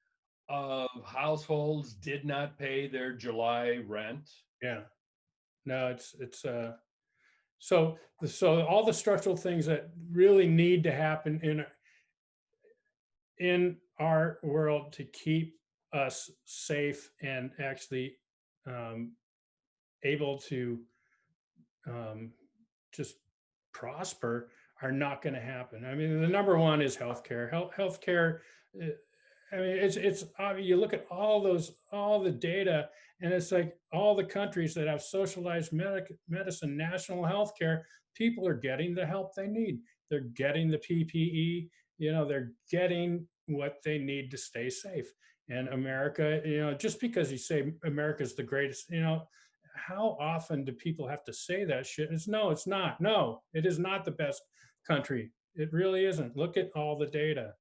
of households did not pay their July rent. Yeah. No, it's so all the structural things that really need to happen in our world to keep us safe and actually able to just prosper are not going to happen. I mean, the number one is healthcare. Healthcare. I mean, it's you look at all the data, and it's like all the countries that have socialized medicine, national healthcare, people are getting the help they need. They're getting the PPE. They're getting what they need to stay safe. And America, just because you say America's the greatest, how often do people have to say that shit? It's not. No, it is not the best country. It really isn't. Look at all the data.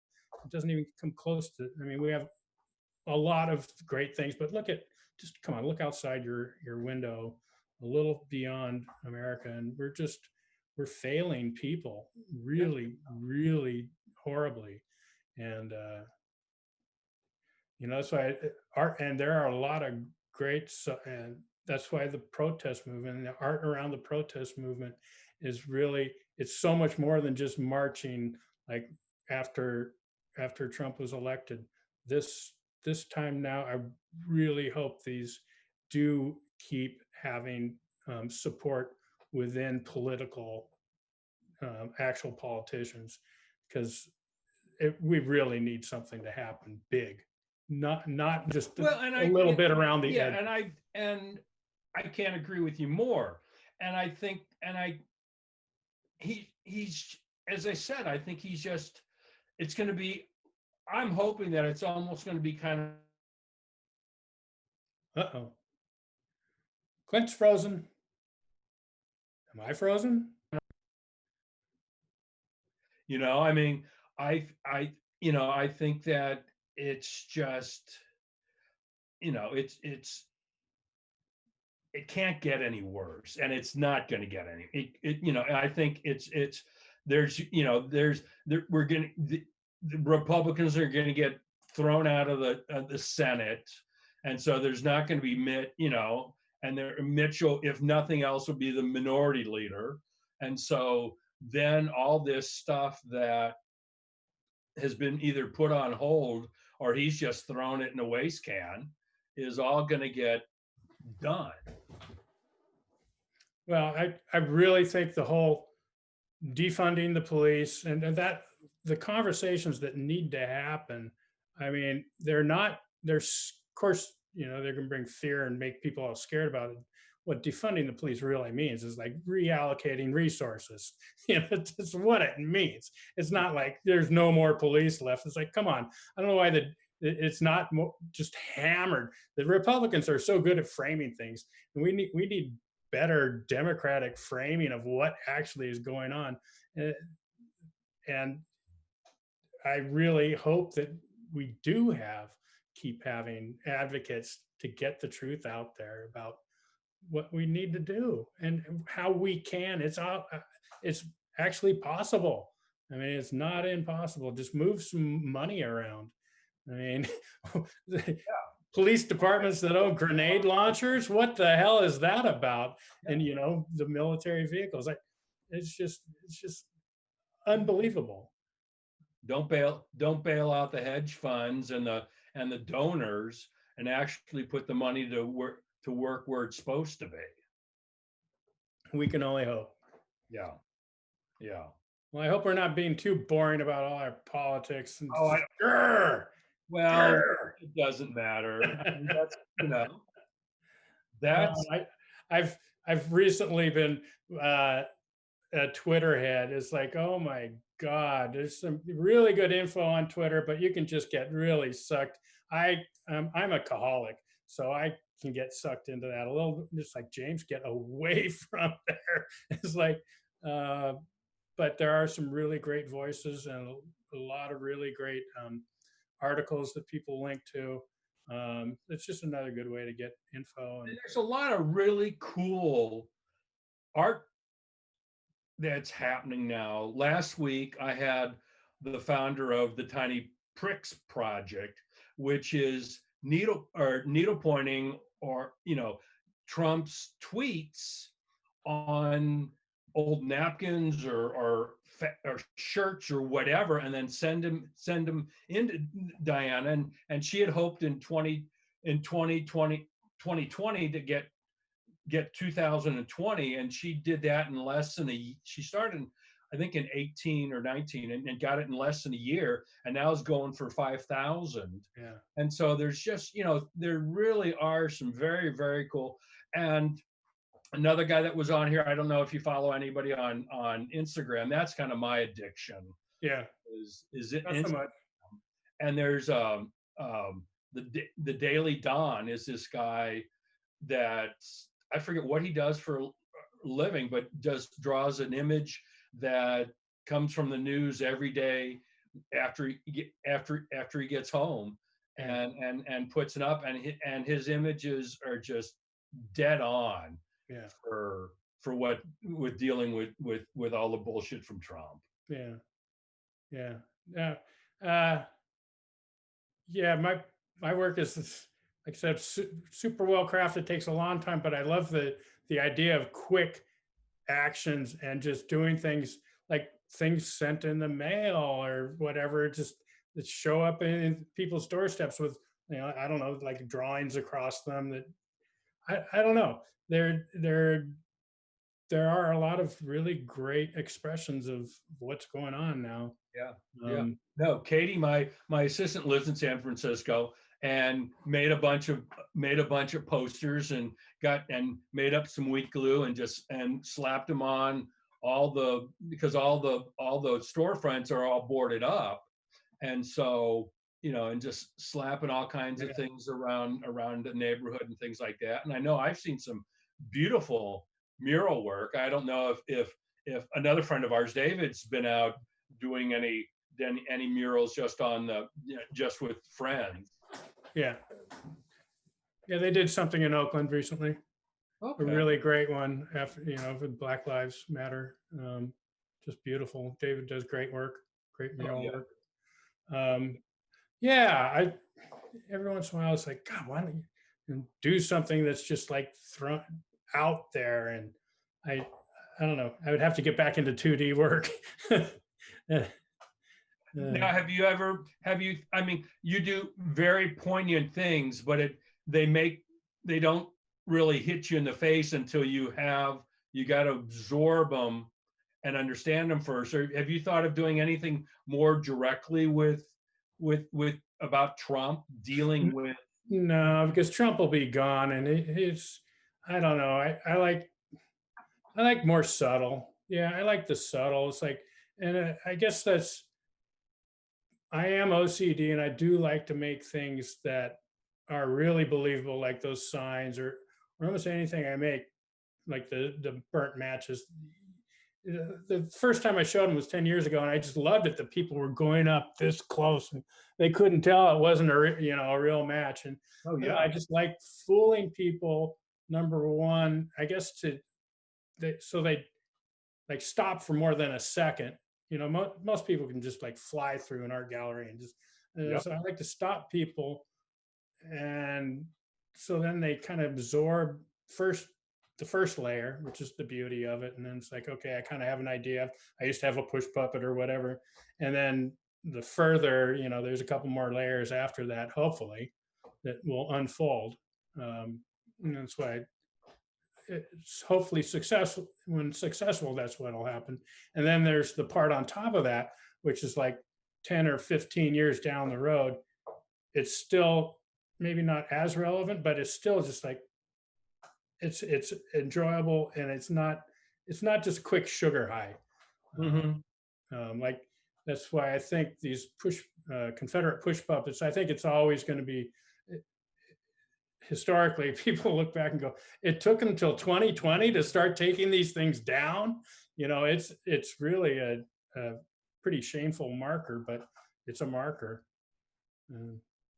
It doesn't even come close to, I mean, we have a lot of great things, but come on, look outside your window a little beyond America, and we're failing people really, really horribly. And, that's why and there are a lot of great, and that's why the protest movement and the art around the protest movement is really, it's so much more than just marching like after Trump was elected. This time now, I really hope these do keep having support within political, actual politicians, because we really need something to happen big, not just Well, and a little bit around the yeah, edge. and I can't agree with you more. And I think, and he's, as I said, I think he's just, it's going to be, I'm hoping that it's almost going to be kind of, Uh-oh. Clint's frozen. Am I frozen? I mean, I think that it's just, it can't get any worse, and it's not going to get any. I think there's, we're going to, the Republicans are going to get thrown out of the Senate, and so there's not going to be and Mitchell, if nothing else, will be the minority leader, and so then all this stuff that has been either put on hold or he's just thrown it in a waste can is all going to get done. Well, I really think the whole defunding the police and that the conversations that need to happen, I mean, there's, of course, they're going to bring fear and make people all scared about it. What defunding the police really means is like reallocating resources. That's what it means. It's not like there's no more police left. It's like, come on. I don't know why it's not just hammered. The Republicans are so good at framing things, and we need better democratic framing of what actually is going on. And I really hope that we do keep having advocates to get the truth out there about what we need to do and how we can. It's actually possible. I mean, it's not impossible. Just move some money around. I mean, police departments that own grenade launchers, what the hell is that about? And the military vehicles, it's just unbelievable. Don't bail out the hedge funds and the donors, and actually put the money to work where it's supposed to be. We can only hope. Yeah. Well, I hope we're not being too boring about all our politics. And it doesn't matter. I mean, that's I've recently been a Twitter head. It's like, oh my God, there's some really good info on Twitter, but you can just get really sucked. I'm a caholic, so I can get sucked into that a little. Just like James, get away from there. It's like, but there are some really great voices and a lot of really great articles that people link to. It's just another good way to get info. And there's a lot of really cool art that's happening now. Last week, I had the founder of the Tiny Pricks Project, which is needle pointing, or Trump's tweets on old napkins or shirts or whatever, and then send them into Diana. And she had hoped in 2020 to get 2020, and she did that in less than she started, I think, in 18 or 19, and got it in less than a year, and now is going for 5,000. Yeah. And so there's just, there really are some very, very cool. And another guy that was on here, I don't know if you follow anybody on Instagram, that's kind of my addiction. Yeah. Is it Not so much. And there's the Daily Dawn is this guy that I forget what he does for a living, but just draws an image that comes from the news every day after he gets home, and puts it up, and his images are just dead on. Yeah. For what, with dealing with all the bullshit from Trump. Yeah. My work is, like I said, super well crafted. Takes a long time, but I love the idea of quick actions and just doing things like things sent in the mail or whatever, just that show up in people's doorsteps with, I don't know, like drawings across them that I don't know. They're there are a lot of really great expressions of what's going on now. Yeah. Yeah. Um, No, Katie, my assistant lives in San Francisco and made a bunch of posters and made up some wheat glue and just and slapped them on because all the storefronts are all boarded up. And so, and just slapping all kinds of yeah, things around the neighborhood and things like that. And I know I've seen some beautiful mural work. I don't know if another friend of ours, David's been out doing any murals just on the just with friends. yeah, yeah. They did something in Oakland recently, a Okay. really great one after, with Black Lives Matter. Just beautiful. David does great work, great Oh mural yeah. work. Um, yeah, I every once in a while it's like, God, why don't you do something that's just like thrown out there? And I, I don't know. I would have to get back into 2D work. Now, I mean, you do very poignant things, but they don't really hit you in the face until you got to absorb them and understand them first. Or have you thought of doing anything more directly with about Trump dealing with? No, because Trump will be gone, and it's I don't know. I like more subtle. Yeah, I like the subtle. It's like, and I guess I am OCD, and I do like to make things that are really believable, like those signs or almost anything I make, like the burnt matches. The first time I showed them was 10 years ago, and I just loved it that people were going up this close and they couldn't tell it wasn't a real match. And Oh I yeah. just like fooling people. Number one, I guess so they like stop for more than a second. Most people can just like fly through an art gallery and just. Yep. So I like to stop people, and so then they kind of absorb first the first layer, which is the beauty of it, and then it's like, okay, I kind of have an idea. I used to have a push puppet or whatever, and then the further, there's a couple more layers after that, hopefully, that will unfold. And that's why it's hopefully successful. When successful, that's what'll happen. And then there's the part on top of that, which is like 10 or 15 years down the road. It's still maybe not as relevant, but it's still just like it's enjoyable, and it's not just a quick sugar high. Mm-hmm. Like that's why I think these Confederate push puppets. I think it's always going to be historically. People look back and go, it took until 2020 to start taking these things down. It's really a pretty shameful marker, but it's a marker.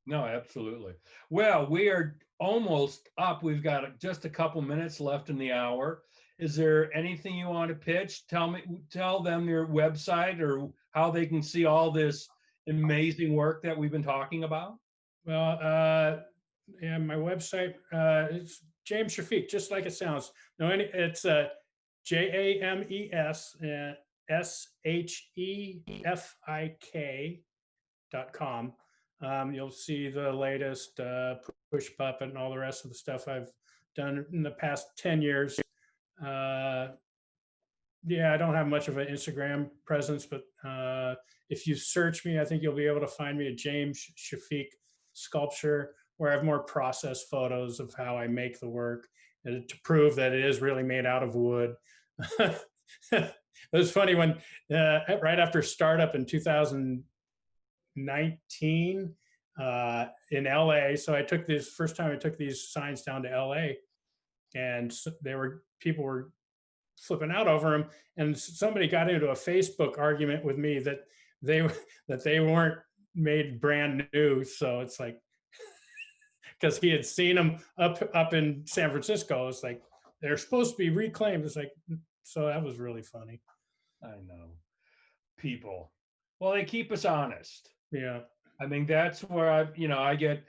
No, absolutely. Well, we are almost up. We've got just a couple minutes left in the hour. Is there anything you want to pitch? Tell them your website or how they can see all this amazing work that we've been talking about. Well, yeah, my website is James Shefik, just like it sounds. No, it's JAMES SHEFIK.com. You'll see the latest push puppet and all the rest of the stuff I've done in the past 10 years. Yeah, I don't have much of an Instagram presence, but if you search me, I think you'll be able to find me at James Shefik Sculpture, where I have more process photos of how I make the work and to prove that it is really made out of wood. It was funny when right after startup in 2019 in LA. So first time I took these signs down to LA, and people were flipping out over them, and somebody got into a Facebook argument with me that they weren't made brand new. So it's like, because he had seen them up in San Francisco, it's like they're supposed to be reclaimed. It's like, so that was really funny. I know. People. Well, they keep us honest. Yeah. I mean, that's where I get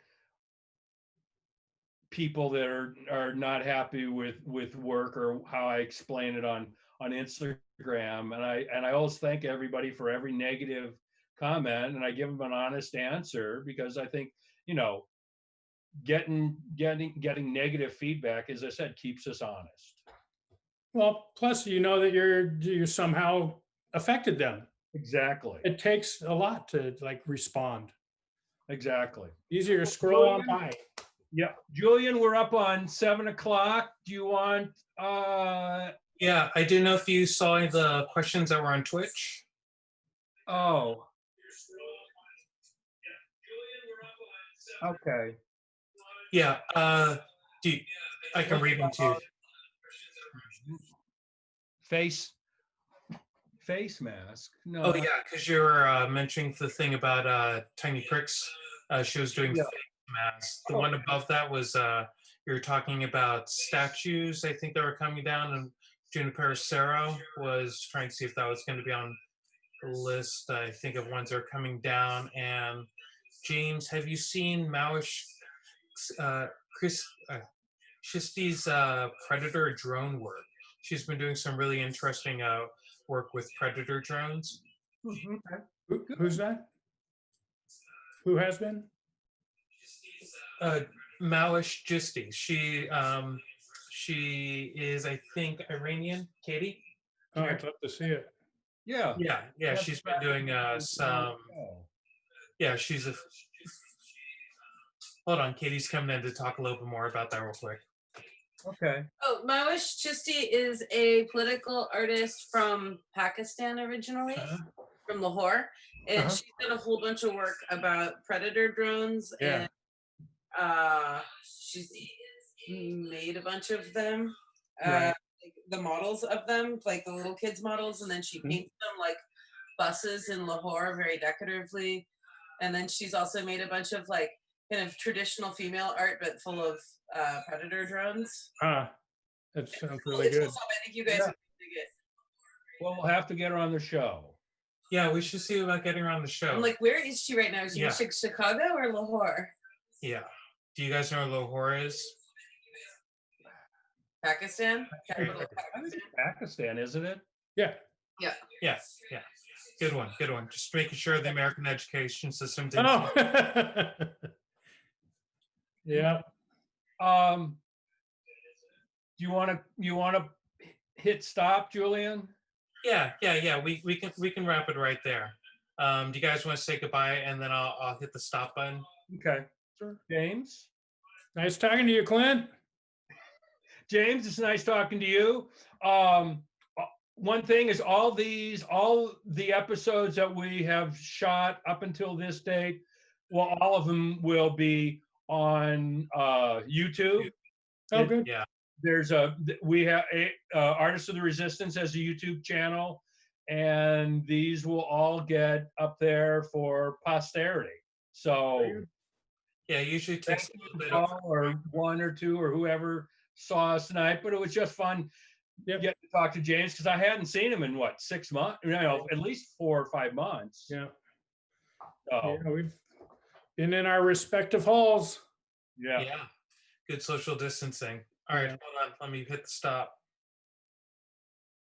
people that are not happy with work or how I explain it on Instagram, and I always thank everybody for every negative comment, and I give them an honest answer because I think getting negative feedback, as I said, keeps us honest. Well, plus you know that you somehow affected them. Exactly. It takes a lot to like respond. Exactly. Easier to scroll on Julian? by. Yeah. Julian, we're up on 7 o'clock. Do you want Yeah, I didn't know if you saw the questions that were on Twitch. oh. Okay. Yeah, I can read them to you. Face mask. No. Oh yeah, because you're mentioning the thing about Tiny Pricks. She was doing Yeah. face masks. The one above that was you were talking about statues. I think that were coming down, and Juniper Cerro was trying to see if that was going to be on the list. I think of ones that are coming down. And James, have you seen Maoish Chris Shisty's Predator drone work? She's been doing some really interesting work with Predator drones. Who's that? Who has been? Maoish Gisty. She is, I think, Iranian. Katie? Oh, I'd love to see it. Yeah. Yeah. She's been doing some. Yeah, she's a. Hold on, Katie's coming in to talk a little bit more about that real quick. Okay. Oh, Maoish Chisti is a political artist from Pakistan originally, from Lahore. And she's done a whole bunch of work about predator drones. Yeah. And she's made a bunch of them. Right. Like the models of them, like the little kids models, and then she paints them like buses in Lahore very decoratively. And then she's also made a bunch of like kind of traditional female art, but full of predator drones. That sounds really good. I think you guys would dig it. Well, we'll have to get her on the show. Yeah, we should see about getting her on the show. I'm like, where is she right now? Is she in Chicago or Lahore? Yeah. Do you guys know where Lahore is? Pakistan? Capital of I think Pakistan? it's Pakistan, isn't it? Yeah. Yeah. Good one. Just making sure the American education system didn't. Oh. Yeah. Do you want to hit stop, Julian? Yeah. We can wrap it right there. Do you guys want to say goodbye, and then I'll hit the stop button? Okay. Sure. James? Nice talking to you, Clint. James, it's nice talking to you. One thing is all the episodes that we have shot up until this date, well, all of them will be on YouTube. Oh, good. Yeah. We have Artists of the Resistance as a YouTube channel, and these will all get up there for posterity. So Yeah, usually takes a little bit of or one or two or whoever saw us tonight, but it was just fun getting to talk to James because I hadn't seen him in 6 months, at least 4 or 5 months. Yeah. So, Yeah, we've been in our respective halls. yeah. Good social distancing. All right, hold on. Let me hit the stop.